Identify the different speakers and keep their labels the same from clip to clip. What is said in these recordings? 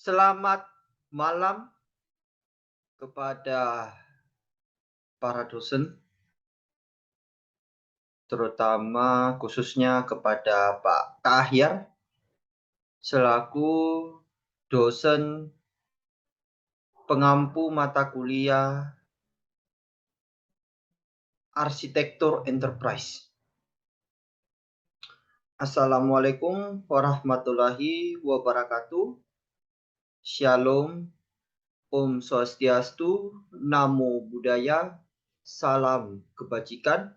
Speaker 1: Selamat malam kepada para dosen, terutama khususnya kepada Pak Kahyar selaku dosen pengampu mata kuliah Arsitektur Enterprise. Assalamualaikum warahmatullahi wabarakatuh. Shalom, Om Swastiastu, Namo Buddhaya, Salam Kebajikan.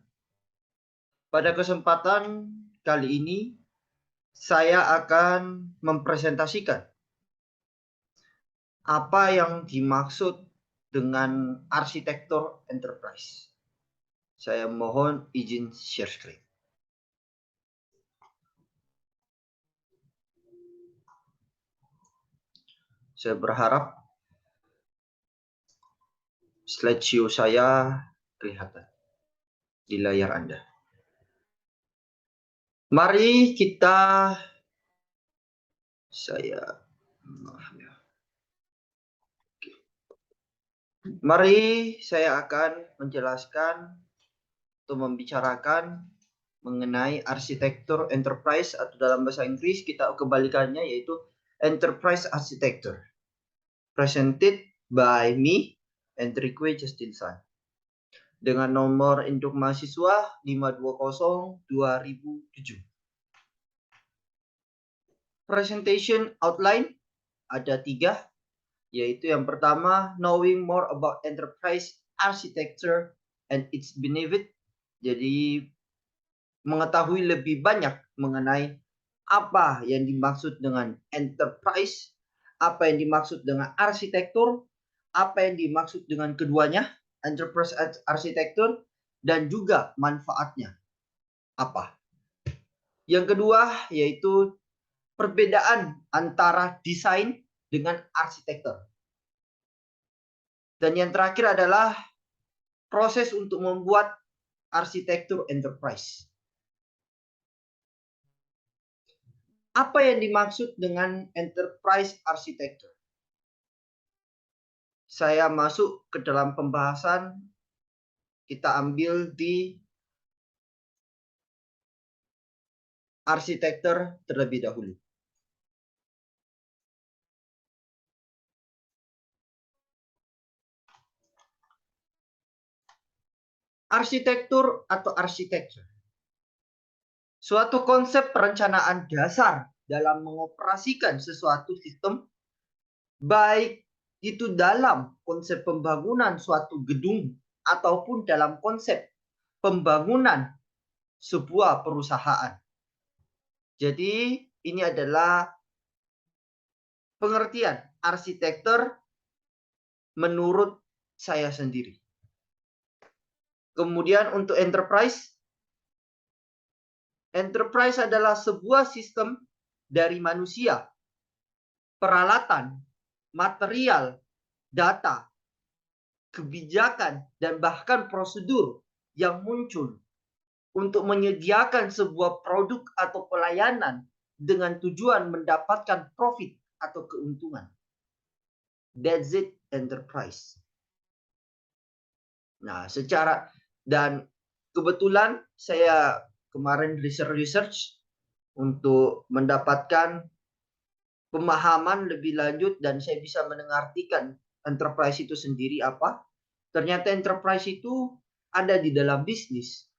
Speaker 1: Pada kesempatan kali ini, saya akan mempresentasikan apa yang dimaksud dengan arsitektur enterprise. Saya mohon izin share screen. Saya berharap slideshow saya kelihatan di layar Anda. Mari kita Mari saya akan menjelaskan atau membicarakan mengenai arsitektur enterprise, atau dalam bahasa Inggris kita kebalikannya yaitu enterprise architecture, presented by me, Enrique Justinson, dengan nomor induk mahasiswa 520-2007. Presentation outline ada 3, yaitu yang pertama, knowing more about enterprise architecture and its benefit. Jadi mengetahui lebih banyak mengenai apa yang dimaksud dengan enterprise, apa yang dimaksud dengan arsitektur, apa yang dimaksud dengan keduanya, enterprise arsitektur, dan juga manfaatnya apa. Yang kedua yaitu perbedaan antara desain dengan arsitektur. Dan yang terakhir adalah proses untuk membuat arsitektur enterprise. Apa yang dimaksud dengan enterprise architecture? Saya masuk ke dalam pembahasan, kita ambil di arsitektur terlebih dahulu. Arsitektur atau arsitektur, suatu konsep perencanaan dasar dalam mengoperasikan sesuatu sistem, baik itu dalam konsep pembangunan suatu gedung ataupun dalam konsep pembangunan sebuah perusahaan. Jadi ini adalah pengertian arsitektur menurut saya sendiri. Kemudian untuk enterprise, enterprise adalah sebuah sistem dari manusia, peralatan, material, data, kebijakan, dan bahkan prosedur yang muncul untuk menyediakan sebuah produk atau pelayanan dengan tujuan mendapatkan profit atau keuntungan. That's it, enterprise. Nah, dan kebetulan saya kemarin research untuk mendapatkan pemahaman lebih lanjut, dan saya bisa mengartikan enterprise itu sendiri apa. Ternyata enterprise itu ada di dalam bisnis.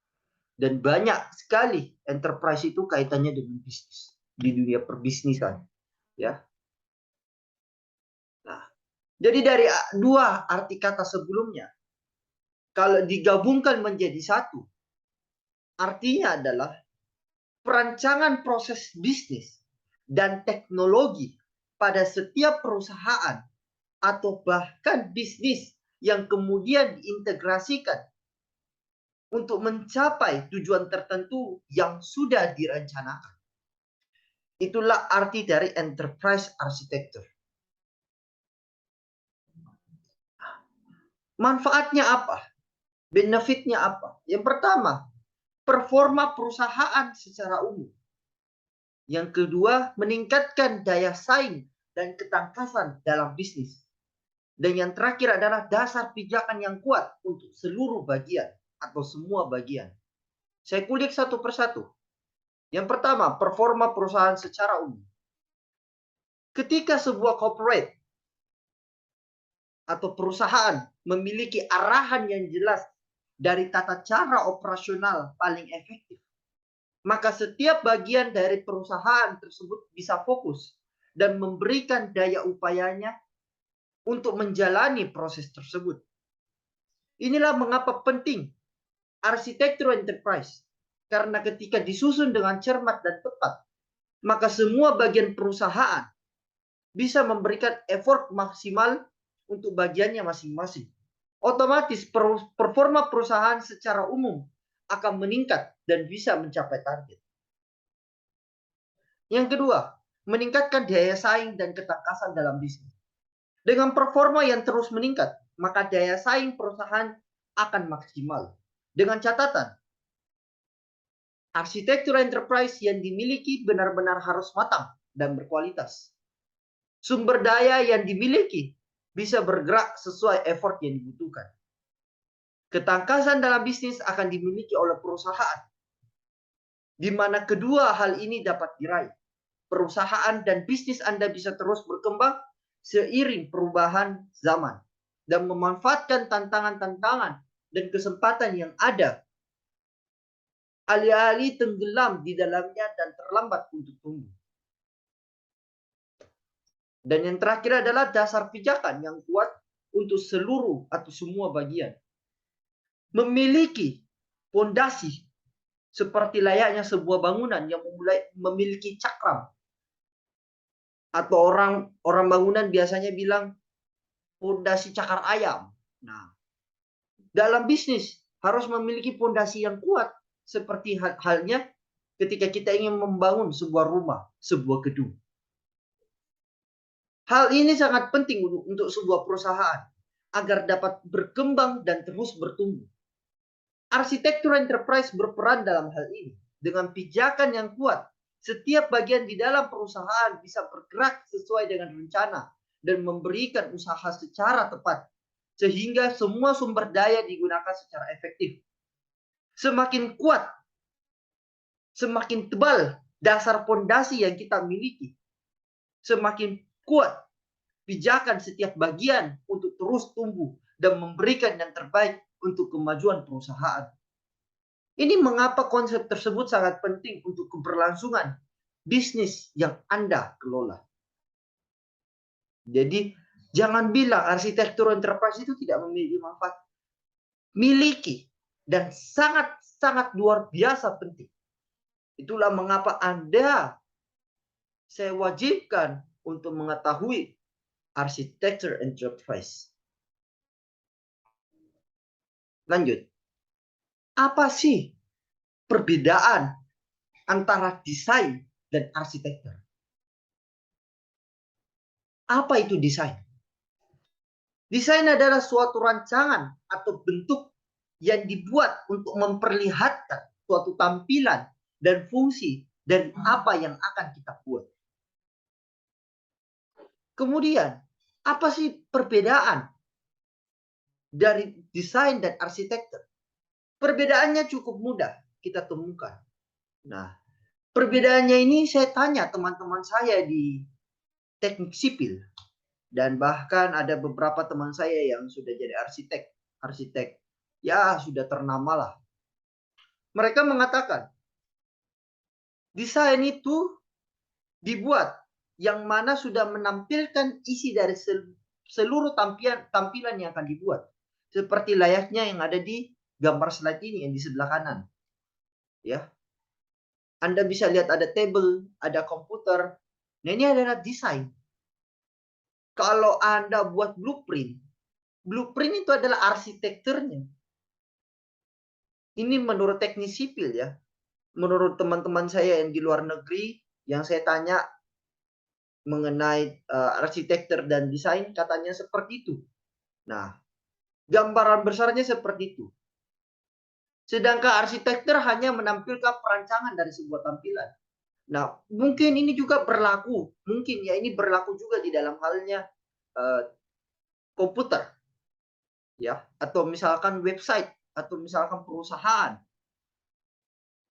Speaker 1: Dan banyak sekali enterprise itu kaitannya dengan bisnis di dunia perbisnisan, ya. Nah, jadi dari dua arti kata sebelumnya, kalau digabungkan menjadi satu, artinya adalah perancangan proses bisnis dan teknologi pada setiap perusahaan atau bahkan bisnis yang kemudian diintegrasikan untuk mencapai tujuan tertentu yang sudah direncanakan. Itulah arti dari enterprise architecture. Manfaatnya apa? Benefitnya apa? Yang pertama, performa perusahaan secara umum. Yang kedua, meningkatkan daya saing dan ketangkasan dalam bisnis. Dan yang terakhir adalah dasar pijakan yang kuat untuk seluruh bagian atau semua bagian. Saya kulik satu persatu. Yang pertama, performa perusahaan secara umum. Ketika sebuah corporate atau perusahaan memiliki arahan yang jelas dari tata cara operasional paling efektif, maka setiap bagian dari perusahaan tersebut bisa fokus dan memberikan daya upayanya untuk menjalani proses tersebut. Inilah mengapa penting arsitektur enterprise. Karena ketika disusun dengan cermat dan tepat, maka semua bagian perusahaan bisa memberikan effort maksimal untuk bagiannya masing-masing. Otomatis performa perusahaan secara umum akan meningkat dan bisa mencapai target. Yang kedua, meningkatkan daya saing dan ketangkasan dalam bisnis. Dengan performa yang terus meningkat, maka daya saing perusahaan akan maksimal. Dengan catatan, arsitektur enterprise yang dimiliki benar-benar harus matang dan berkualitas. Sumber daya yang dimiliki bisa bergerak sesuai effort yang dibutuhkan. Ketangkasan dalam bisnis akan dimiliki oleh perusahaan, di mana kedua hal ini dapat diraih. Perusahaan dan bisnis Anda bisa terus berkembang seiring perubahan zaman dan memanfaatkan tantangan-tantangan dan kesempatan yang ada, alih-alih tenggelam di dalamnya dan terlambat untuk tumbuh. Dan yang terakhir adalah dasar pijakan yang kuat untuk seluruh atau semua bagian. Memiliki fondasi seperti layaknya sebuah bangunan yang memiliki cakram. Atau orang bangunan biasanya bilang fondasi cakar ayam. Nah, dalam bisnis harus memiliki fondasi yang kuat seperti halnya ketika kita ingin membangun sebuah rumah, sebuah gedung. Hal ini sangat penting untuk sebuah perusahaan agar dapat berkembang dan terus bertumbuh. Arsitektur enterprise berperan dalam hal ini. Dengan pijakan yang kuat, setiap bagian di dalam perusahaan bisa bergerak sesuai dengan rencana dan memberikan usaha secara tepat, sehingga semua sumber daya digunakan secara efektif. Semakin kuat, semakin tebal dasar fondasi yang kita miliki, semakin kuat pijakan setiap bagian untuk terus tumbuh dan memberikan yang terbaik untuk kemajuan perusahaan. Ini mengapa konsep tersebut sangat penting untuk keberlangsungan bisnis yang Anda kelola. Jadi, jangan bilang arsitektur enterprise itu tidak memiliki manfaat. Miliki dan sangat-sangat luar biasa penting. Itulah mengapa saya wajibkan untuk mengetahui arsitektur enterprise. Lanjut. Apa sih perbedaan antara desain dan arsitektur? Apa itu desain? Desain adalah suatu rancangan atau bentuk yang dibuat untuk memperlihatkan suatu tampilan dan fungsi dari apa yang akan kita buat. Kemudian, apa sih perbedaan dari desain dan arsitektur? Perbedaannya cukup mudah kita temukan. Nah, perbedaannya ini saya tanya teman-teman saya di teknik sipil. Dan bahkan ada beberapa teman saya yang sudah jadi arsitek ya sudah ternama lah. Mereka mengatakan desain itu dibuat yang mana sudah menampilkan isi dari seluruh tampilan yang akan dibuat. Seperti layaknya yang ada di gambar slide ini yang di sebelah kanan. Ya. Anda bisa lihat ada table, ada komputer. Nah, ini adalah desain. Kalau Anda buat blueprint itu adalah arsitekturnya. Ini menurut teknik sipil ya. Menurut teman-teman saya yang di luar negeri, yang saya tanya mengenai arsitektur dan desain, katanya seperti itu. Nah, gambaran besarnya seperti itu. Sedangkan arsitektur hanya menampilkan perancangan dari sebuah tampilan. Nah, mungkin ini juga berlaku, mungkin ya ini berlaku juga di dalam halnya eh, komputer, ya, atau misalkan website, atau misalkan perusahaan.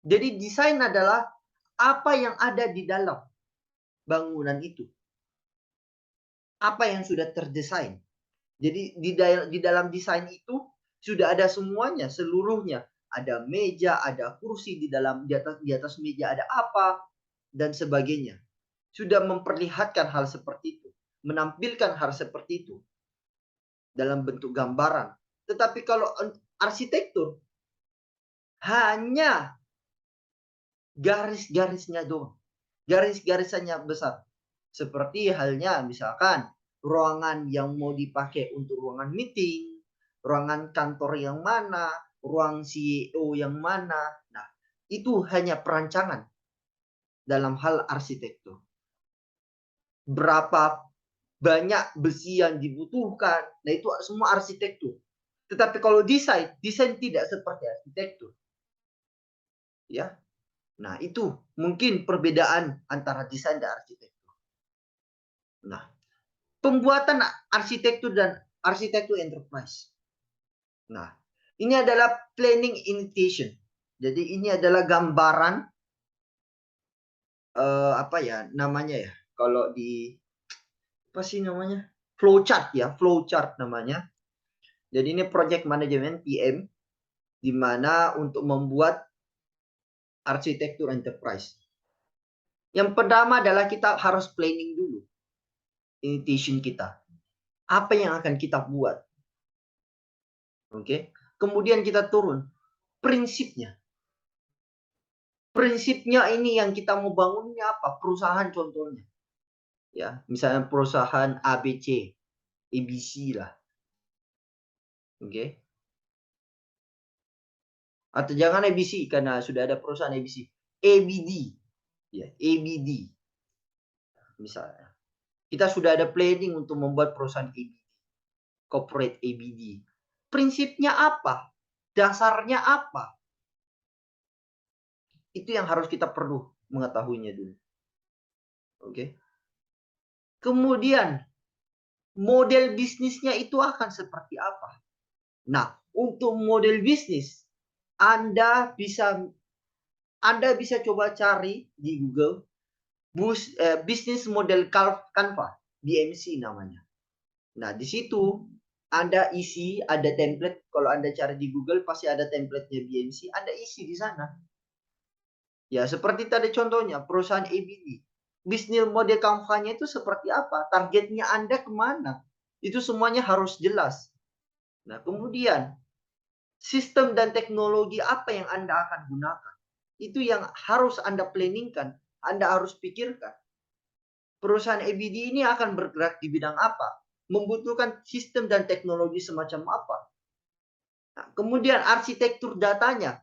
Speaker 1: Jadi desain adalah apa yang ada di dalam bangunan itu, apa yang sudah terdesain. Jadi di dalam desain itu sudah ada semuanya, seluruhnya. Ada meja, ada kursi di atas meja ada apa dan sebagainya. Sudah memperlihatkan hal seperti itu, menampilkan hal seperti itu dalam bentuk gambaran. Tetapi kalau arsitektur hanya garis-garisnya doang. Garis-garisannya besar. Seperti halnya misalkan ruangan yang mau dipakai untuk ruangan meeting, ruangan kantor yang mana, ruang CEO yang mana. Nah, itu hanya perancangan dalam hal arsitektur. Berapa banyak besi yang dibutuhkan. Nah, itu semua arsitektur. Tetapi kalau desain, desain tidak seperti arsitektur. Ya. Nah, itu mungkin perbedaan antara desain dan arsitektur. Nah, pembuatan arsitektur dan arsitektur enterprise. Nah, ini adalah planning initiation. Jadi ini adalah gambaran apa ya namanya ya? Kalau di apa sih namanya? Flowchart ya, flowchart namanya. Jadi ini project management PM di mana untuk membuat arsitektur enterprise. Yang pertama adalah kita harus planning dulu initiation kita. Apa yang akan kita buat? Oke. Kemudian kita turun prinsipnya. Prinsipnya ini yang kita mau bangunnya apa? Perusahaan contohnya. Ya, misalnya perusahaan ABC, ABC lah. Oke. Atau jangan ABC karena sudah ada perusahaan ABC. ABD. Ya, ABD. Misalnya. Kita sudah ada planning untuk membuat perusahaan ABD. Corporate ABD. Prinsipnya apa? Dasarnya apa? Itu yang harus kita perlu mengetahuinya dulu. Oke. Kemudian model bisnisnya itu akan seperti apa? Nah, untuk model bisnis Anda bisa coba cari di Google bisnis model Canva, BMC namanya. Nah, di situ Anda isi, ada template. Kalau Anda cari di Google pasti ada template-nya BMC, Anda isi di sana. Ya, seperti tadi contohnya perusahaan ABD. Bisnis model Canva-nya itu seperti apa? Targetnya Anda kemana? Itu semuanya harus jelas. Nah, kemudian sistem dan teknologi apa yang Anda akan gunakan? Itu yang harus Anda planningkan, Anda harus pikirkan. Perusahaan ABD ini akan bergerak di bidang apa? Membutuhkan sistem dan teknologi semacam apa? Nah, kemudian arsitektur datanya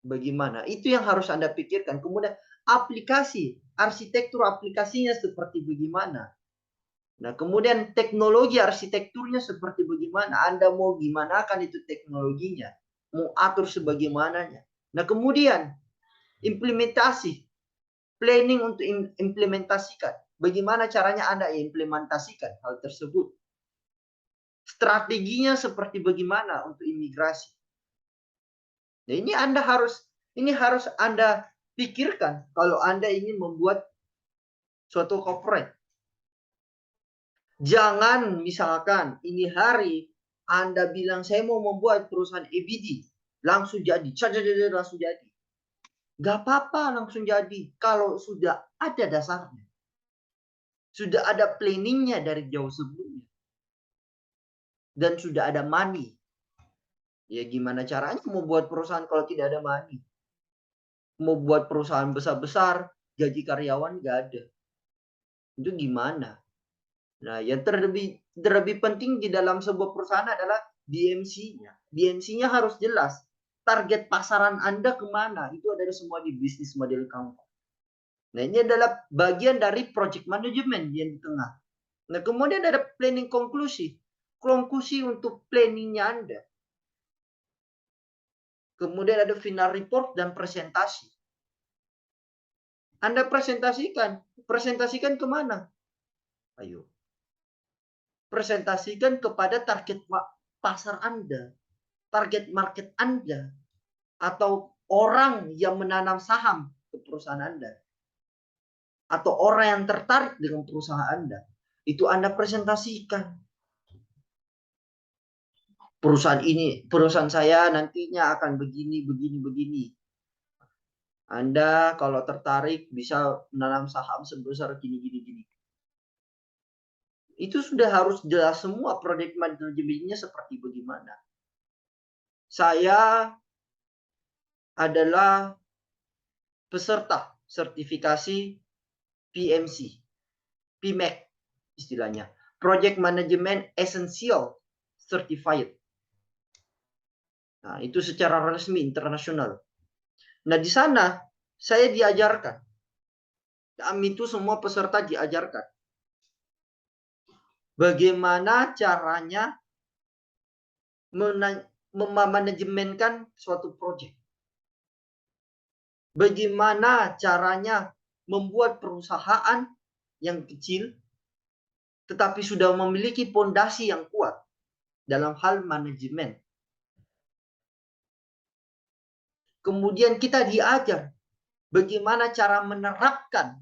Speaker 1: bagaimana? Itu yang harus Anda pikirkan. Kemudian aplikasi, arsitektur aplikasinya seperti bagaimana? Nah, kemudian teknologi arsitekturnya seperti bagaimana? Anda mau gimana kan itu teknologinya? Mau atur sebagaimananya. Nah, kemudian implementasi, planning untuk implementasikan. Bagaimana caranya Anda implementasikan hal tersebut? Strateginya seperti bagaimana untuk imigrasi? Nah, ini harus Anda pikirkan kalau Anda ingin membuat suatu corporate. Jangan misalkan ini hari Anda bilang saya mau membuat perusahaan EBD, langsung jadi, langsung jadi. Gak apa-apa langsung jadi kalau sudah ada dasarnya. Sudah ada planningnya dari jauh sebelumnya. Dan sudah ada money. Ya gimana caranya mau buat perusahaan kalau tidak ada money? Mau buat perusahaan besar-besar, gaji karyawan gak ada. Itu gimana? Nah, yang terlebih penting di dalam sebuah perusahaan adalah BMC-nya. BMC-nya harus jelas. Target pasaran Anda kemana? Itu adalah semua di bisnis model kamu. Nah, ini adalah bagian dari project management yang di tengah. Nah, kemudian ada planning konklusi. Konklusi untuk planningnya Anda. Kemudian ada final report dan presentasi. Anda presentasikan. Presentasikan kemana? Ayo. Presentasikan kepada target pasar Anda, target market Anda, atau orang yang menanam saham ke perusahaan Anda, atau orang yang tertarik dengan perusahaan Anda. Itu Anda presentasikan. Perusahaan saya nantinya akan begini, begini, begini. Anda kalau tertarik bisa menanam saham sebesar gini, gini, gini. Itu sudah harus jelas semua produk manajemennya seperti bagaimana. Saya adalah peserta sertifikasi PMC, PMAC istilahnya. Project Management Essential Certified. Nah, itu secara resmi internasional. Nah, di sana saya diajarkan. Kami itu semua peserta diajarkan. Bagaimana caranya memanajemenkan suatu proyek. Bagaimana caranya membuat perusahaan yang kecil tetapi sudah memiliki fondasi yang kuat dalam hal manajemen. Kemudian kita diajar bagaimana cara menerapkan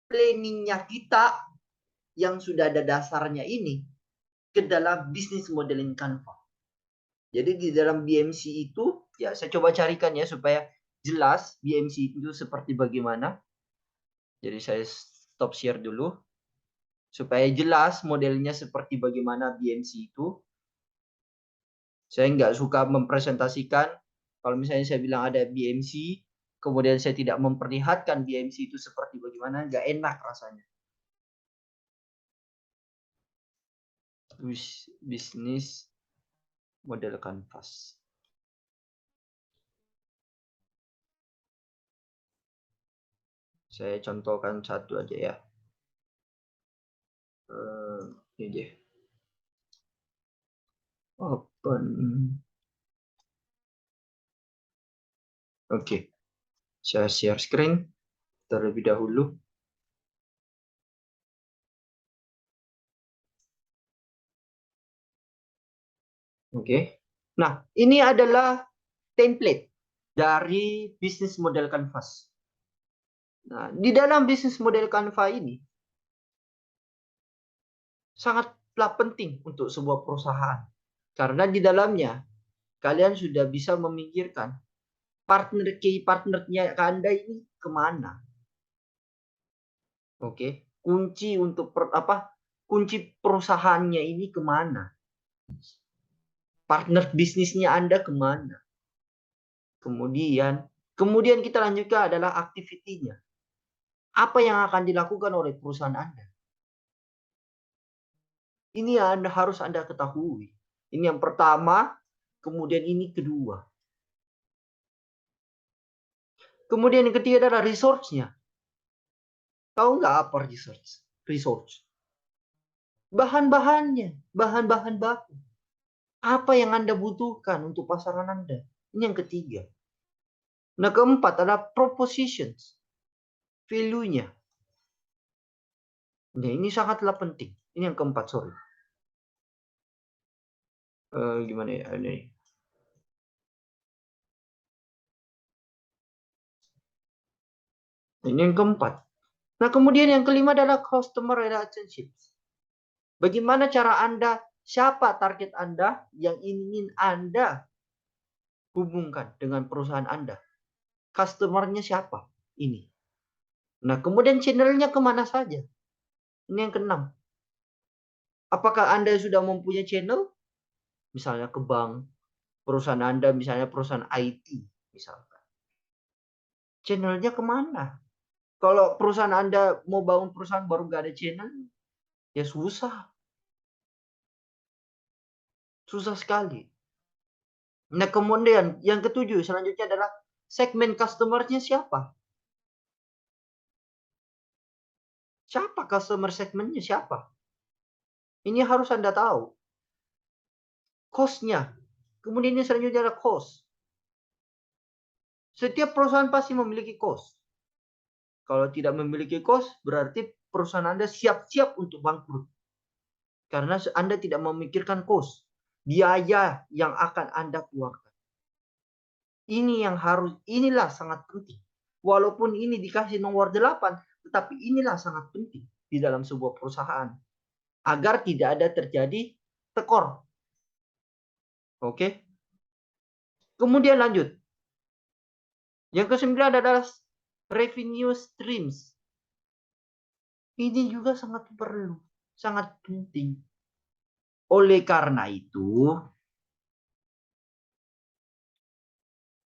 Speaker 1: planningnya kita yang sudah ada dasarnya ini ke dalam bisnis modeling Canva. Jadi di dalam BMC itu, ya saya coba carikan ya supaya jelas BMC itu seperti bagaimana. Jadi saya stop share dulu supaya jelas modelnya seperti bagaimana BMC itu. Saya nggak suka mempresentasikan. Kalau misalnya saya bilang ada BMC, kemudian saya tidak memperlihatkan BMC itu seperti bagaimana, nggak enak rasanya. Bisnis model kanvas. Saya contohkan satu aja ya. Ini deh. Open. Oke. Saya share screen terlebih dahulu. Oke. Nah, ini adalah template dari bisnis model kanvas. Nah, di dalam bisnis model Canva ini sangatlah penting untuk sebuah perusahaan. Karena di dalamnya kalian sudah bisa memikirkan key partnernya Anda ini kemana. Oke, kunci untuk kunci perusahaannya ini kemana. Partner bisnisnya Anda kemana. Kemudian kita lanjutkan adalah aktivitinya. Apa yang akan dilakukan oleh perusahaan Anda? Ini yang harus Anda ketahui. Ini yang pertama, kemudian ini kedua. Kemudian yang ketiga adalah resource-nya. Tahu nggak apa resource? Resource. Bahan-bahannya, bahan-bahan baku. Apa yang Anda butuhkan untuk pasaran Anda? Ini yang ketiga. Nah, keempat adalah propositions. Value-nya. Nah, ini sangatlah penting. Ini yang keempat, sorry. Gimana ya? Ini. Ini yang keempat. Nah, kemudian yang kelima adalah customer relationships. Bagaimana cara Anda, siapa target Anda yang ingin Anda hubungkan dengan perusahaan Anda? Customer-nya siapa? Ini. Nah, kemudian channel-nya kemana saja? Ini yang keenam. Apakah Anda sudah mempunyai channel? Misalnya ke bank, perusahaan Anda misalnya perusahaan IT, misalkan. Channel-nya kemana? Kalau perusahaan Anda mau bangun perusahaan baru nggak ada channel, ya susah. Susah sekali. Nah, kemudian yang ketujuh selanjutnya adalah segmen customer-nya siapa? Siapa customer segmennya siapa? Ini harus Anda tahu. Cost-nya. Kemudian ini selanjutnya adalah cost. Setiap perusahaan pasti memiliki cost. Kalau tidak memiliki cost, berarti perusahaan Anda siap-siap untuk bangkrut. Karena Anda tidak memikirkan cost, biaya yang akan Anda keluarkan. Inilah sangat penting. Walaupun ini dikasih nomor 8, tetapi inilah sangat penting di dalam sebuah perusahaan. Agar tidak ada terjadi tekor. Oke. Kemudian lanjut. Yang ke-9 adalah revenue streams. Ini juga sangat perlu, sangat penting. Oleh karena itu,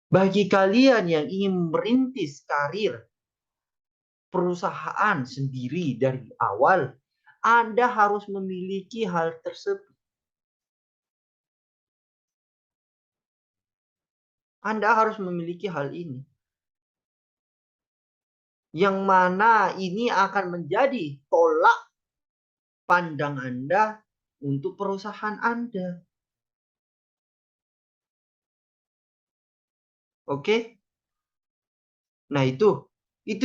Speaker 1: bagi kalian yang ingin merintis karir perusahaan sendiri dari awal, Anda harus memiliki hal tersebut. Anda harus memiliki hal ini. Yang mana ini akan menjadi tolak pandang Anda untuk perusahaan Anda. Oke? Nah, itu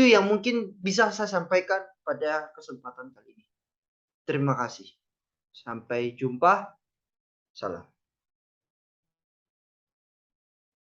Speaker 1: yang mungkin bisa saya sampaikan pada kesempatan kali ini. Terima kasih. Sampai jumpa. Salam.